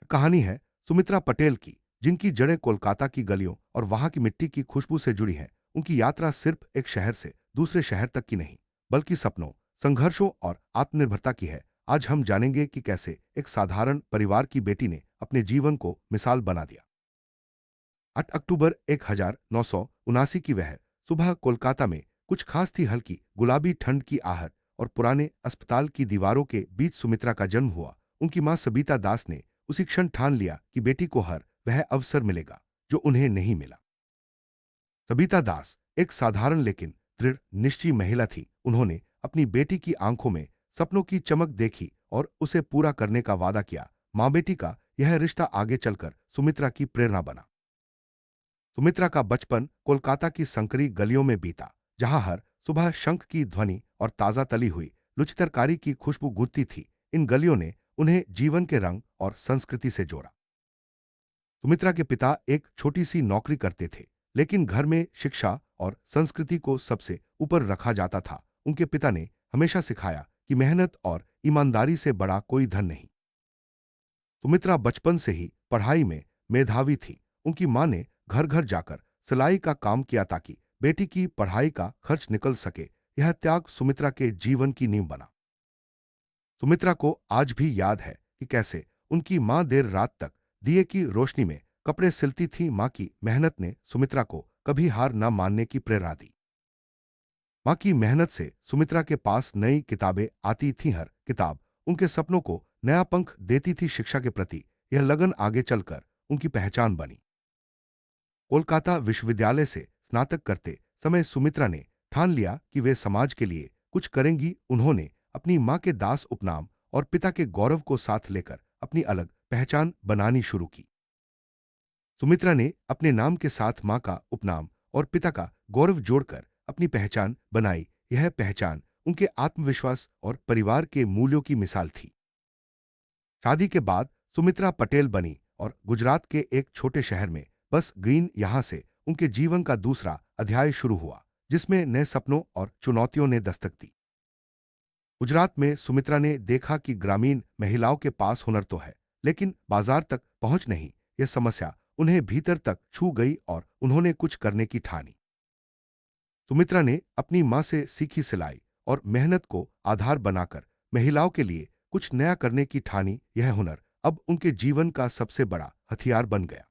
कहानी है सुमित्रा पटेल की, जिनकी जड़ें कोलकाता की गलियों और वहां की मिट्टी की खुशबू से जुड़ी हैं। उनकी यात्रा सिर्फ एक शहर से दूसरे शहर तक की नहीं, बल्कि सपनों, संघर्षों और आत्मनिर्भरता की है। आज हम जानेंगे कि कैसे एक साधारण परिवार की बेटी ने अपने जीवन को मिसाल बना दिया। 8 अक्टूबर 1979 की वह सुबह कोलकाता में कुछ खास थी। हल्की गुलाबी ठंड की आहट और पुराने अस्पताल की दीवारों के बीच सुमित्रा का जन्म हुआ। उनकी मां सबिता दास ने उसी क्षण ठान लिया कि बेटी को हर वह अवसर मिलेगा जो उन्हें नहीं मिला। सबिता दास एक साधारण लेकिन दृढ़ निश्चयी महिला थी। उन्होंने अपनी बेटी की आंखों में सपनों की चमक देखी और उसे पूरा करने का वादा किया। मां बेटी का यह रिश्ता आगे चलकर सुमित्रा की प्रेरणा बना। सुमित्रा का बचपन कोलकाता की संकरी गलियों में बीता, जहां हर सुबह शंख की ध्वनि और ताजा तली हुई लुचितरकारी की खुशबू गूंजती थी। इन गलियों ने उन्हें जीवन के रंग और संस्कृति से जोड़ा। सुमित्रा के पिता एक छोटी सी नौकरी करते थे, लेकिन घर में शिक्षा और संस्कृति को सबसे ऊपर रखा जाता था। उनके पिता ने हमेशा सिखाया कि मेहनत और ईमानदारी से बड़ा कोई धन नहीं। सुमित्रा बचपन से ही पढ़ाई में मेधावी थी। उनकी मां ने घर घर जाकर सिलाई का काम किया ताकि बेटी की पढ़ाई का खर्च निकल सके। यह त्याग सुमित्रा के जीवन की नींव बना। सुमित्रा को आज भी याद है कि कैसे उनकी मां देर रात तक दिए की रोशनी में कपड़े सिलती थी। मां की मेहनत ने सुमित्रा को कभी हार न मानने की प्रेरणा दी। मां की मेहनत से सुमित्रा के पास नई किताबें आती थीं। हर किताब उनके सपनों को नया पंख देती थी। शिक्षा के प्रति यह लगन आगे चलकर उनकी पहचान बनी। कोलकाता विश्वविद्यालय से स्नातक करते समय सुमित्रा ने ठान लिया कि वे समाज के लिए कुछ करेंगी। उन्होंने अपनी मां के दास उपनाम और पिता के गौरव को साथ लेकर अपनी अलग पहचान बनानी शुरू की। सुमित्रा ने अपने नाम के साथ मां का उपनाम और पिता का गौरव जोड़कर अपनी पहचान बनाई। यह पहचान उनके आत्मविश्वास और परिवार के मूल्यों की मिसाल थी। शादी के बाद सुमित्रा पटेल बनी और गुजरात के एक छोटे शहर में बस गईं। यहां से उनके जीवन का दूसरा अध्याय शुरू हुआ, जिसमें नए सपनों और चुनौतियों ने दस्तक दी। गुजरात में सुमित्रा ने देखा कि ग्रामीण महिलाओं के पास हुनर तो है, लेकिन बाजार तक पहुंच नहीं। यह समस्या उन्हें भीतर तक छू गई और उन्होंने कुछ करने की ठानी। सुमित्रा ने अपनी मां से सीखी सिलाई और मेहनत को आधार बनाकर महिलाओं के लिए कुछ नया करने की ठानी। यह हुनर अब उनके जीवन का सबसे बड़ा हथियार बन गया।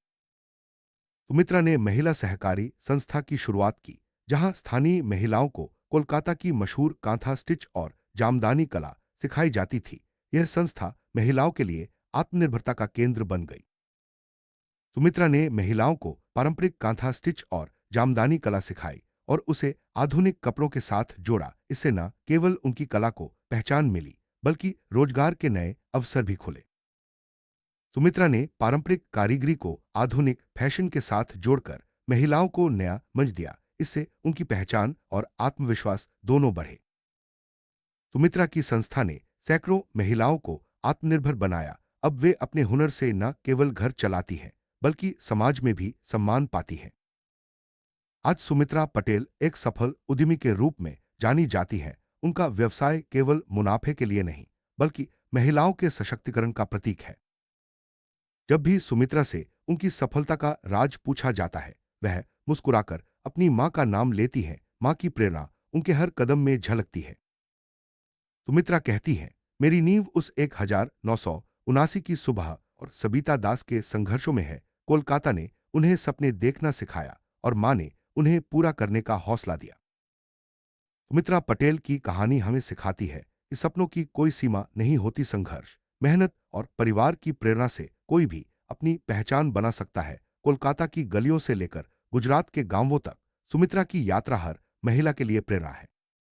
सुमित्रा ने महिला सहकारी संस्था की शुरुआत की, जहां स्थानीय महिलाओं को कोलकाता की मशहूर कांथा स्टिच और जामदानी कला सिखाई जाती थी। यह संस्था महिलाओं के लिए आत्मनिर्भरता का केंद्र बन गई। सुमित्रा ने महिलाओं को पारंपरिक कांथा स्टिच और जामदानी कला सिखाई और उसे आधुनिक कपड़ों के साथ जोड़ा। इससे न केवल उनकी कला को पहचान मिली, बल्कि रोजगार के नए अवसर भी खुले। सुमित्रा ने पारंपरिक कारीगरी को आधुनिक फैशन के साथ जोड़कर महिलाओं को नया मंच दिया। इससे उनकी पहचान और आत्मविश्वास दोनों बढ़े। सुमित्रा की संस्था ने सैकड़ों महिलाओं को आत्मनिर्भर बनाया। अब वे अपने हुनर से न केवल घर चलाती हैं, बल्कि समाज में भी सम्मान पाती हैं। आज सुमित्रा पटेल एक सफल उद्यमी के रूप में जानी जाती हैं। उनका व्यवसाय केवल मुनाफे के लिए नहीं, बल्कि महिलाओं के सशक्तिकरण का प्रतीक है। जब भी सुमित्रा से उनकी सफलता का राज पूछा जाता है, वह मुस्कुराकर अपनी मां का नाम लेती हैं। मां की प्रेरणा उनके हर कदम में झलकती है। सुमित्रा कहती हैं, मेरी नींव उस 1979 की सुबह और सबिता दास के संघर्षों में है। कोलकाता ने उन्हें सपने देखना सिखाया और मां ने उन्हें पूरा करने का हौसला दिया। सुमित्रा पटेल की कहानी हमें सिखाती है कि सपनों की कोई सीमा नहीं होती। संघर्ष, मेहनत और परिवार की प्रेरणा से कोई भी अपनी पहचान बना सकता है। कोलकाता की गलियों से लेकर गुजरात के गांवों तक सुमित्रा की यात्रा हर महिला के लिए प्रेरणा है।